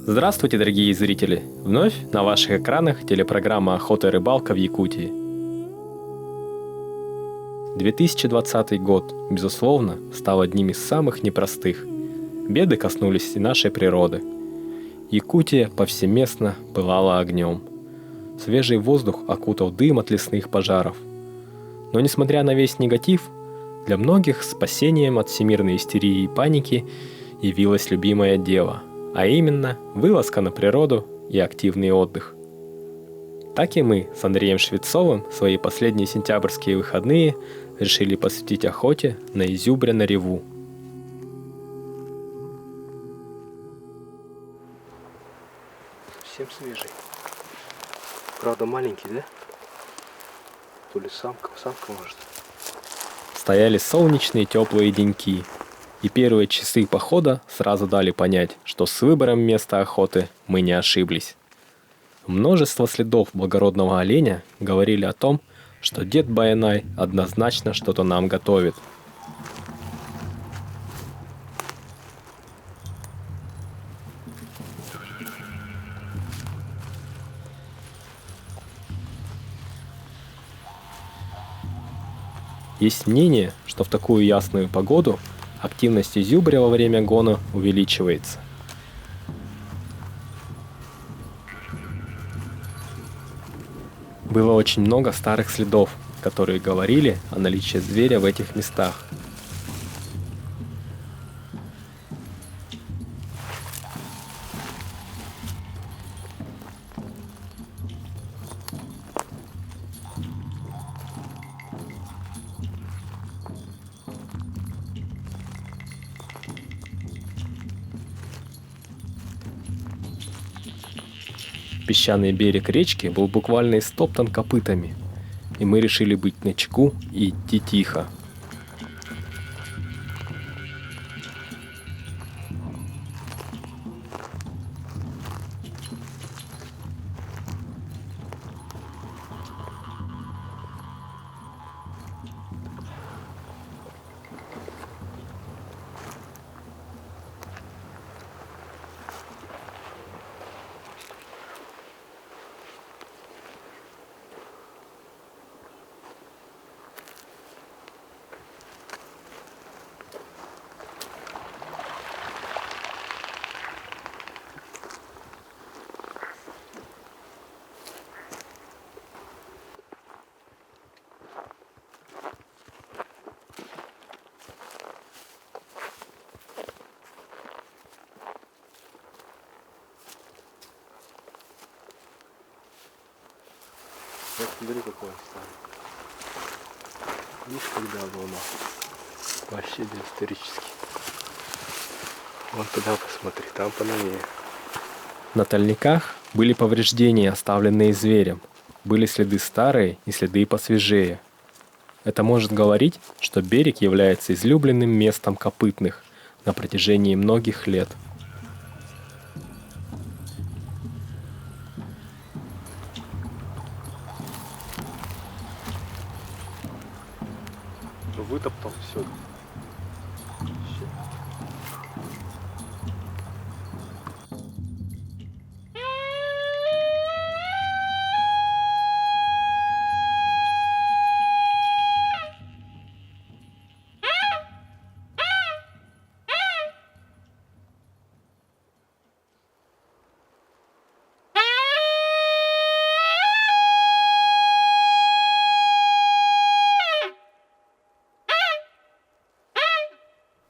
Здравствуйте, дорогие зрители! Вновь на ваших экранах телепрограмма «Охота и рыбалка» в Якутии. 2020 год, безусловно, стал одним из самых непростых. Беды коснулись и нашей природы. Якутия повсеместно пылала огнем. Свежий воздух окутал дым от лесных пожаров. Но несмотря на весь негатив, для многих спасением от всемирной истерии и паники явилось любимое дело, а именно вылазка на природу и активный отдых. Так и мы с Андреем Швецовым свои последние сентябрьские выходные решили посвятить охоте на изюбря на реву. Совсем свежий. Правда маленький, да? То ли самка может. Стояли солнечные теплые деньки, и первые часы похода сразу дали понять, что с выбором места охоты мы не ошиблись. Множество следов благородного оленя говорили о том, что дед Баянай однозначно что-то нам готовит. Есть мнение, что в такую ясную погоду активность изюбря во время гона увеличивается. Было очень много старых следов, которые говорили о наличии зверя в этих местах. Песчаный берег речки был буквально истоптан копытами, и мы решили быть начеку и идти тихо. Вот смотри, какой он старый. Видишь, когда волна? Вообще доисторический. Вон туда посмотри, там поновее. На тальниках были повреждения, оставленные зверем. Были следы старые и следы посвежее. Это может говорить, что берег является излюбленным местом копытных на протяжении многих лет. Вытоптал все.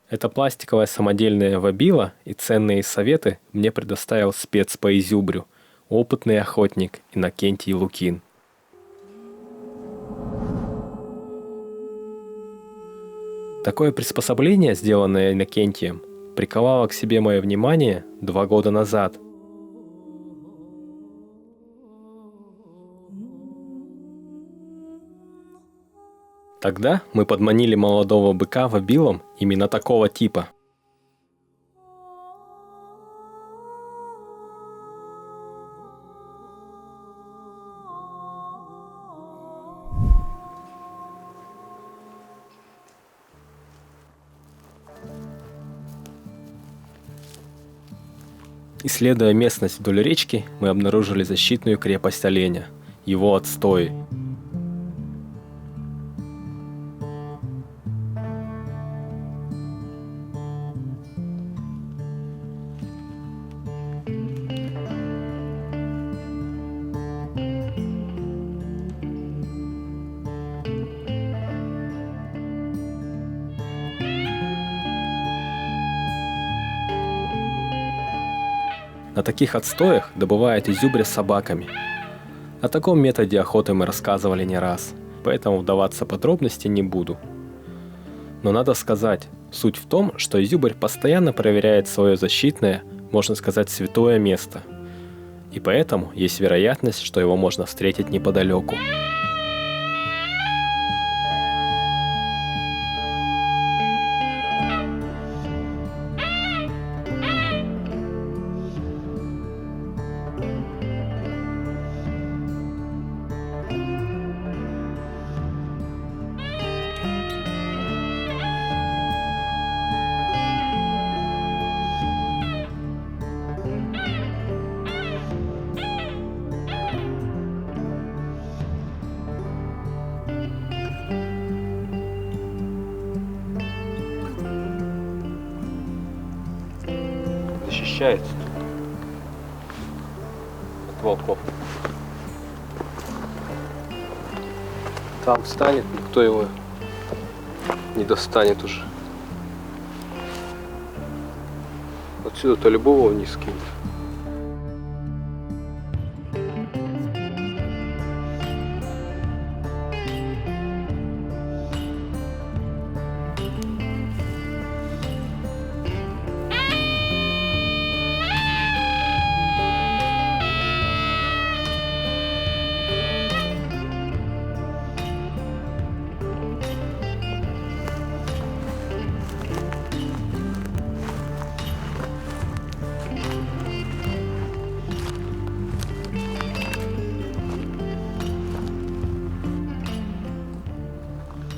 Это пластиковая самодельная вобила и ценные советы мне предоставил спец по изюбрю, опытный охотник Иннокентий Лукин. Такое приспособление, сделанное Иннокентием, приковало к себе мое внимание 2 года назад. Тогда мы подманили молодого быка вобилом именно такого типа. Исследуя местность вдоль речки, мы обнаружили защитную крепость оленя, его отстои. На таких отстоях добывают изюбря с собаками. О таком методе охоты мы рассказывали не раз, поэтому вдаваться в подробности не буду. Но надо сказать, суть в том, что изюбрь постоянно проверяет свое защитное, можно сказать, святое место. И поэтому есть вероятность, что его можно встретить неподалеку. Защищается от волков. Там встанет, никто его не достанет уже. Отсюда-то любого вниз кинет.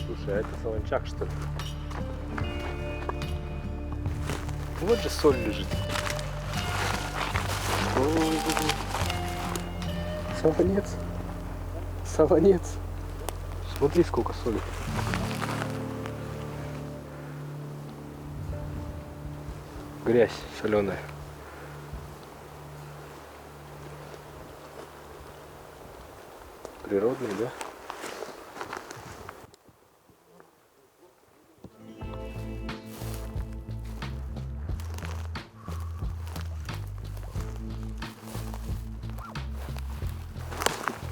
Слушай, а это солончак, что ли? Вот же соль лежит. Солонец. Солонец. Смотри, сколько соли. Грязь соленая. Природный, да?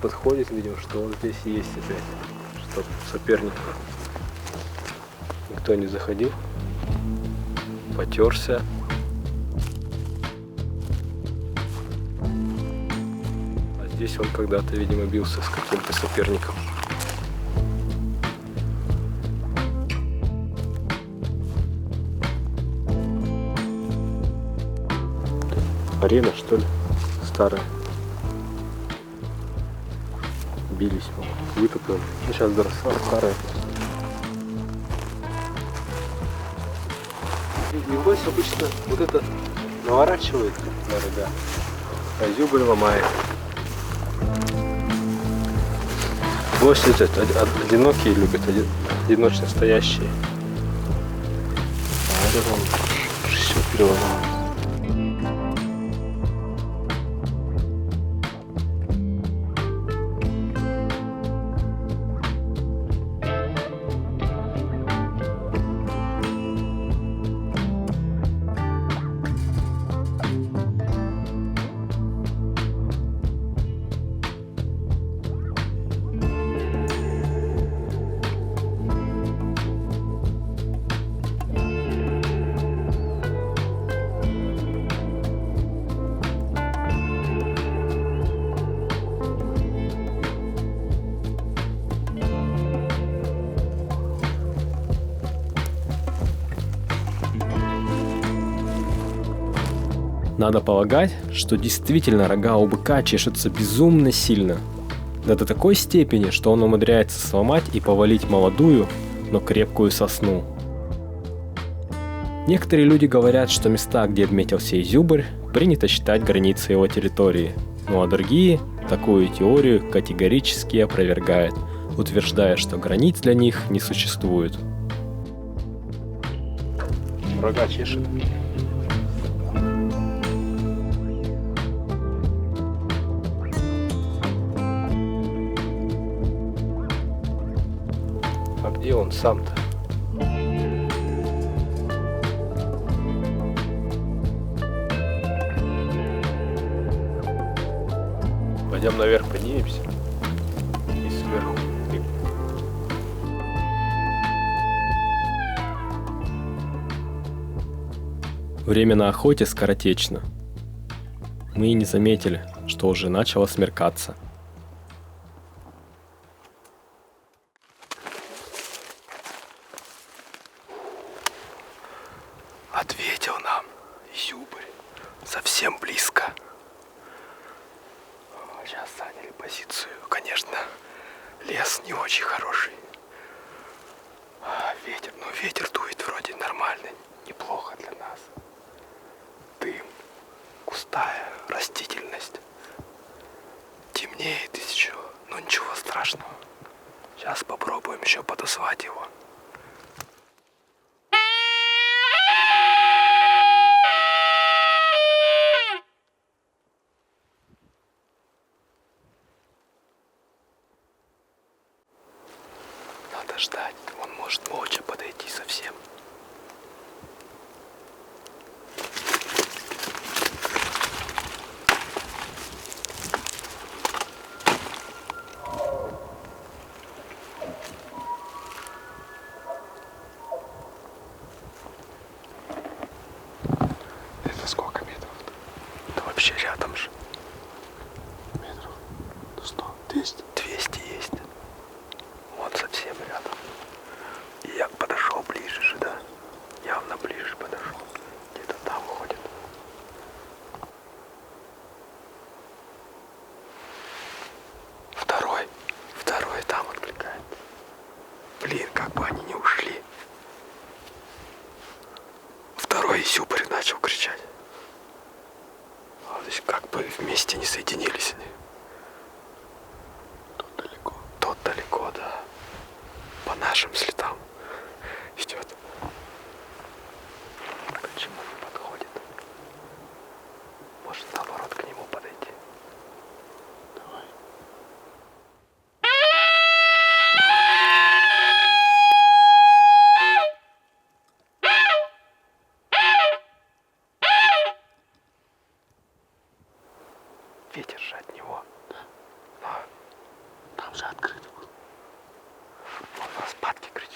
Подходит, видимо, что вот здесь есть опять, чтоб соперников никто не заходил, потерся. А здесь он когда-то, видимо, бился с каким-то соперником. Арена, что ли, старая. Бились, вытоплен. Ну, сейчас доросла, старая. И гвоздь обычно вот это наворачивает на рога, а изюбрь ломает. Гвоздь этот одинокие любят, одиночно стоящие. А это он все переломал. Надо полагать, что действительно рога у быка чешутся безумно сильно. Да до такой степени, что он умудряется сломать и повалить молодую, но крепкую сосну. Некоторые люди говорят, что места, где отметился изюбрь, принято считать границей его территории, ну а другие такую теорию категорически опровергают, утверждая, что границ для них не существует. Рога чешет. А где он сам-то? Пойдем наверх, поднимемся. И сверху. Время на охоте скоротечно. Мы и не заметили, что уже начало смеркаться. Ответил нам зюбрь. Совсем близко. Сейчас заняли позицию. Конечно, лес не очень хороший. Ветер, ну ветер дует вроде нормальный. Неплохо для нас. Дым, густая растительность. Темнеет еще, но ничего страшного. Сейчас попробуем еще подозвать его. Надо ждать, он может молча подойти совсем. Это сколько метров-то? Да вообще рядом же. Метров 100, 200? 200 есть. Вот совсем рядом. И я подошел ближе же, да? Явно ближе подошел. Где-то там ходит. Второй там откликается. Блин, как бы они не ушли. Второй зюбрь начал кричать. То есть как бы вместе не соединились они. Тот далеко, да. По нашим следам идет. Почему не подходит? Может, наоборот, к нему подойти? Давай. Ветер же от него. Да. Там же открыто был. Он распадки кричит.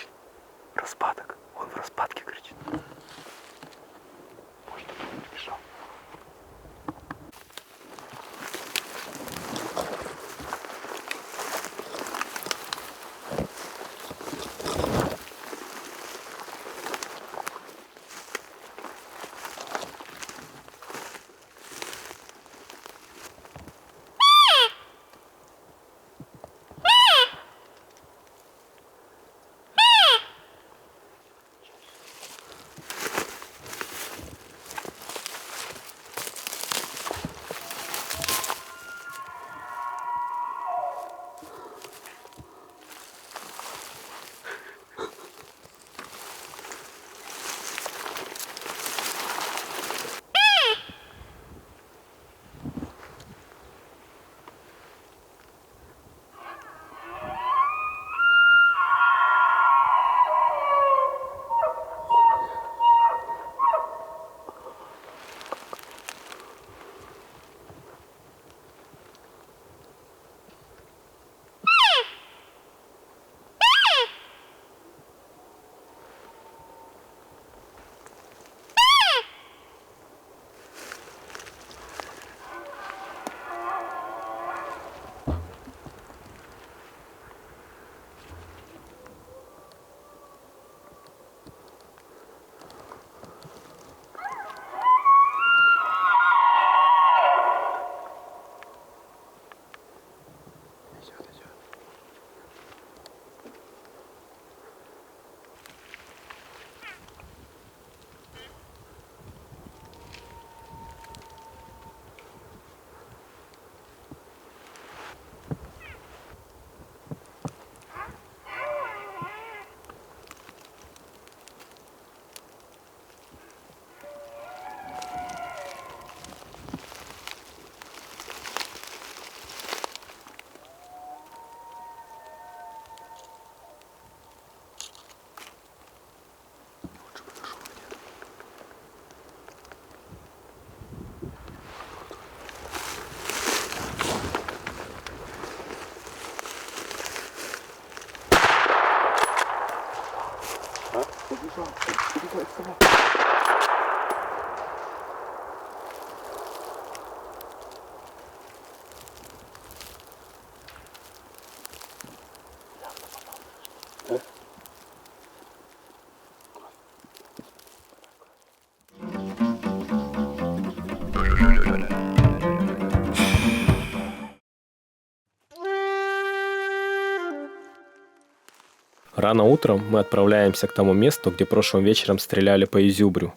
Рано утром мы отправляемся к тому месту, где прошлым вечером стреляли по изюбрю.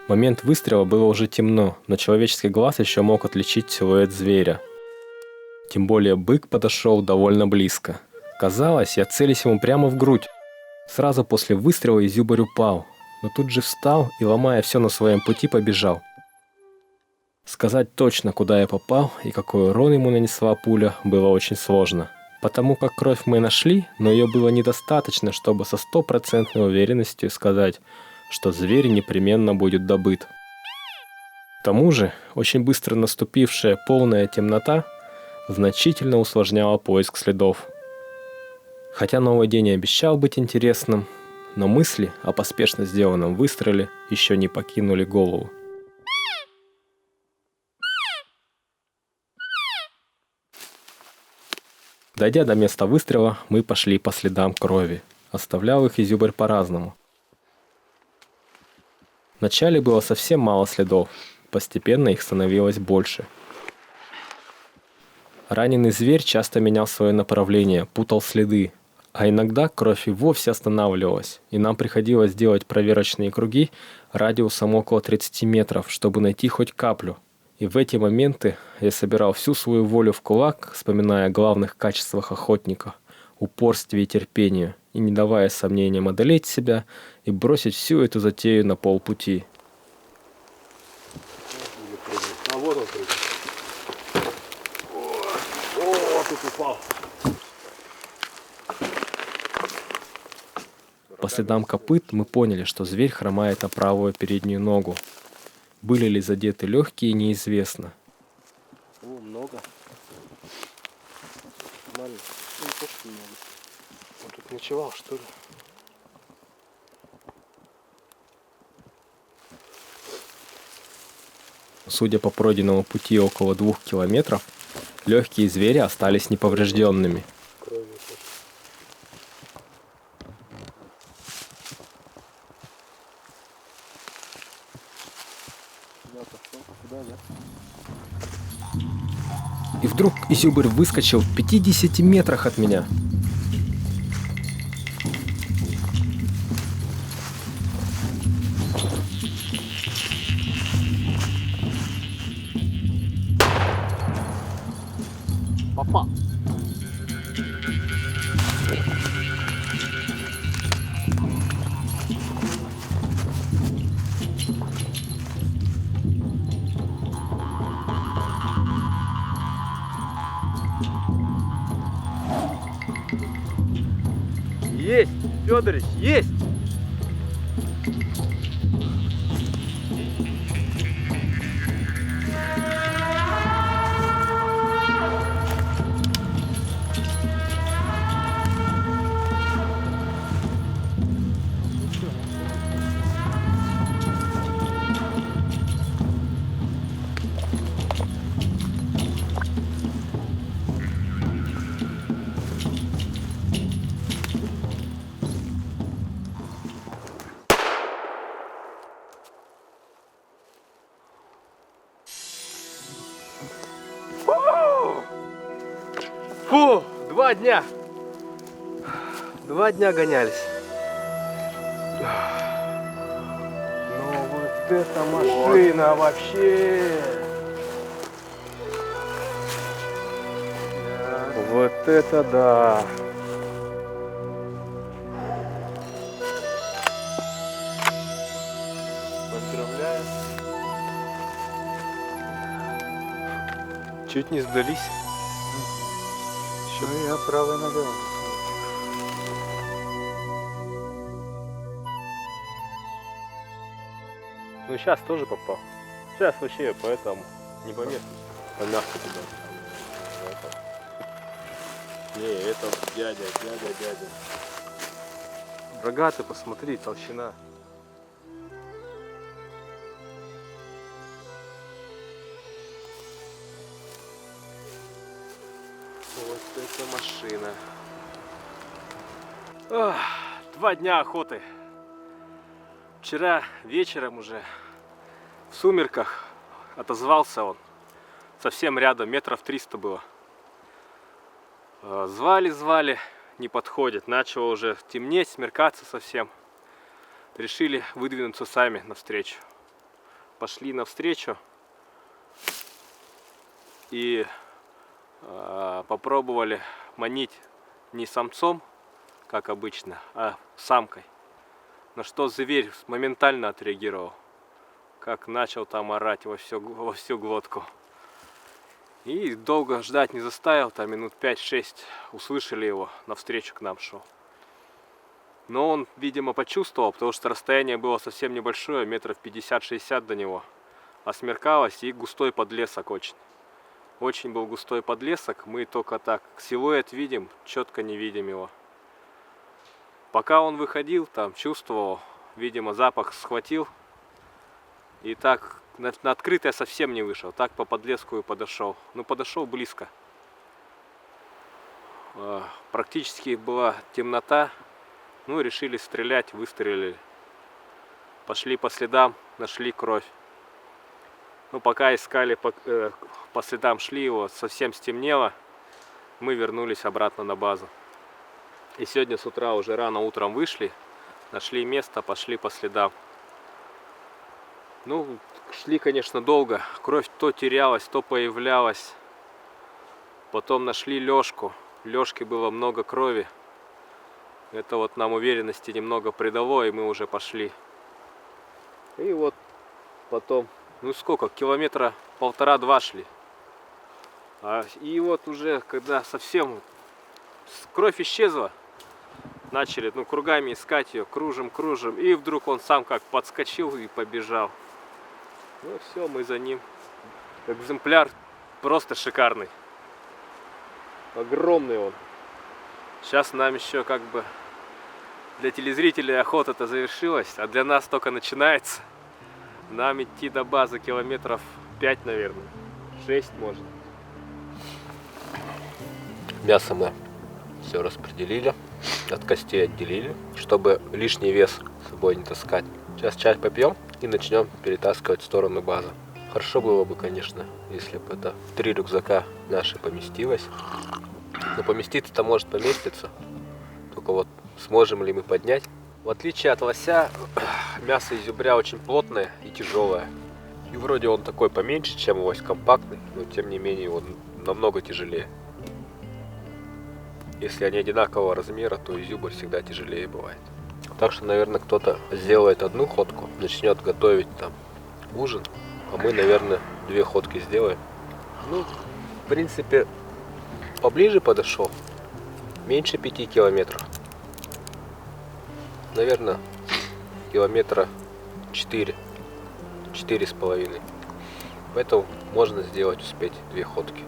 В момент выстрела было уже темно, но человеческий глаз еще мог отличить силуэт зверя. Тем более бык подошел довольно близко. Казалось, я целюсь ему прямо в грудь. Сразу после выстрела изюбрь упал, но тут же встал и, ломая все на своем пути, побежал. Сказать точно, куда я попал и какой урон ему нанесла пуля, было очень сложно. Потому как кровь мы нашли, но ее было недостаточно, чтобы со 100% уверенностью сказать, что зверь непременно будет добыт. К тому же, очень быстро наступившая полная темнота значительно усложняла поиск следов. Хотя новый день и обещал быть интересным, но мысли о поспешно сделанном выстреле еще не покинули голову. Дойдя до места выстрела, мы пошли по следам крови. Оставлял их изюбрь по-разному. Вначале было совсем мало следов, постепенно их становилось больше. Раненый зверь часто менял свое направление, путал следы, а иногда кровь и вовсе останавливалась, и нам приходилось делать проверочные круги радиусом около 30 метров, чтобы найти хоть каплю. И в эти моменты я собирал всю свою волю в кулак, вспоминая о главных качествах охотника – упорстве и терпению, и не давая сомнениям одолеть себя и бросить всю эту затею на полпути. А вот он прыгает. О, тут упал. По следам копыт мы поняли, что зверь хромает на правую переднюю ногу. Были ли задеты легкие, неизвестно. О, много. Нормально. Ну, не то, что много. Он тут ночевал, что ли? Судя по пройденному пути около 2 километров, легкие звери остались неповрежденными. И вдруг изюбрь выскочил в 50 метрах от меня. Попал. Есть, Федорович, есть! Фу, 2 дня. 2 дня гонялись. Ну вот эта машина вообще. Вот это да. Поздравляю. Чуть не сдались. Ну, я правой ногой. Ну, сейчас тоже попал. Сейчас вообще поэтому не по месту. Помягче туда. Не, это дядя. Рогатый, посмотри, толщина. Вот эта машина. 2 дня охоты. Вчера вечером уже в сумерках отозвался он. Совсем рядом, метров 300 было. Звали, не подходит. Начало уже темнеть, смеркаться совсем. Решили выдвинуться сами навстречу. Пошли навстречу и попробовали манить не самцом, как обычно, а самкой. На что зверь моментально отреагировал. Как начал там орать во всю глотку. И долго ждать не заставил, там минут 5-6 услышали его, навстречу к нам шел. Но он, видимо, почувствовал, потому что расстояние было совсем небольшое, метров 50-60 до него. А смеркалось, и густой подлесок очень. Очень был густой подлесок, мы только так силуэт видим, четко не видим его. Пока он выходил, там чувствовал, видимо, запах схватил. И так на открытое совсем не вышел, так по подлеску и подошел. Ну, подошел близко. Практически была темнота. Ну, решили стрелять, выстрелили. Пошли по следам, нашли кровь. Ну, пока искали, по следам шли его, совсем стемнело. Мы вернулись обратно на базу. И сегодня с утра уже рано утром вышли, нашли место, пошли по следам. Ну, шли, конечно, долго. Кровь то терялась, то появлялась. Потом нашли лёжку. В лёжке было много крови. Это вот нам уверенности немного придало, и мы уже пошли. И вот потом, ну сколько, километра 1,5-2 шли. И вот уже, когда совсем кровь исчезла, начали, ну, кругами искать ее, кружим. И вдруг он сам как подскочил и побежал. Ну все, мы за ним. Экземпляр просто шикарный. Огромный он. Сейчас нам еще как бы для телезрителей охота-то завершилась, а для нас только начинается. Нам идти до базы километров 5, наверное. 6 может. Мясо мы все распределили, от костей отделили, чтобы лишний вес с собой не таскать. Сейчас чай попьем и начнем перетаскивать в сторону базы. Хорошо было бы, конечно, если бы это 3 рюкзака наши поместилось. Но поместиться-то может поместиться. Только вот сможем ли мы поднять. В отличие от лося, мясо изюбря очень плотное и тяжелое. И вроде он такой поменьше, чем лось, компактный, но тем не менее он намного тяжелее. Если они одинакового размера, то изюбрь всегда тяжелее бывает. Так что, наверное, кто-то сделает одну ходку, начнет готовить там ужин, а мы, наверное, 2 ходки сделаем. Ну, в принципе, поближе подошел, меньше 5 километров. Наверное, километра 4-4,5. Поэтому можно сделать, успеть 2 ходки.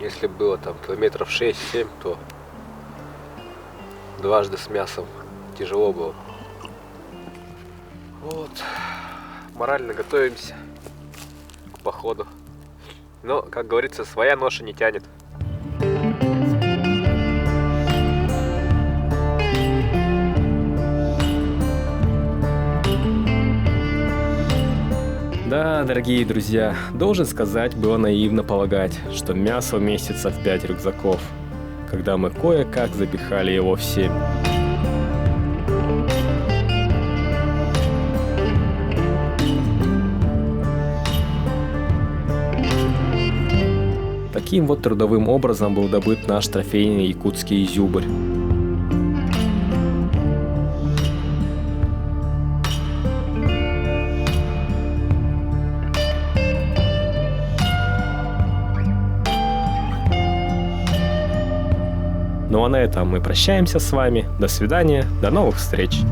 Если было там километров 6-7, то дважды с мясом тяжело было. Вот. Морально готовимся к походу. Но, как говорится, своя ноша не тянет. Да, дорогие друзья, должен сказать, было наивно полагать, что мясо уместится в 5 рюкзаков, когда мы кое-как запихали его в 7. Таким вот трудовым образом был добыт наш трофейный якутский изюбрь. Ну а на этом мы прощаемся с вами. До свидания, до новых встреч!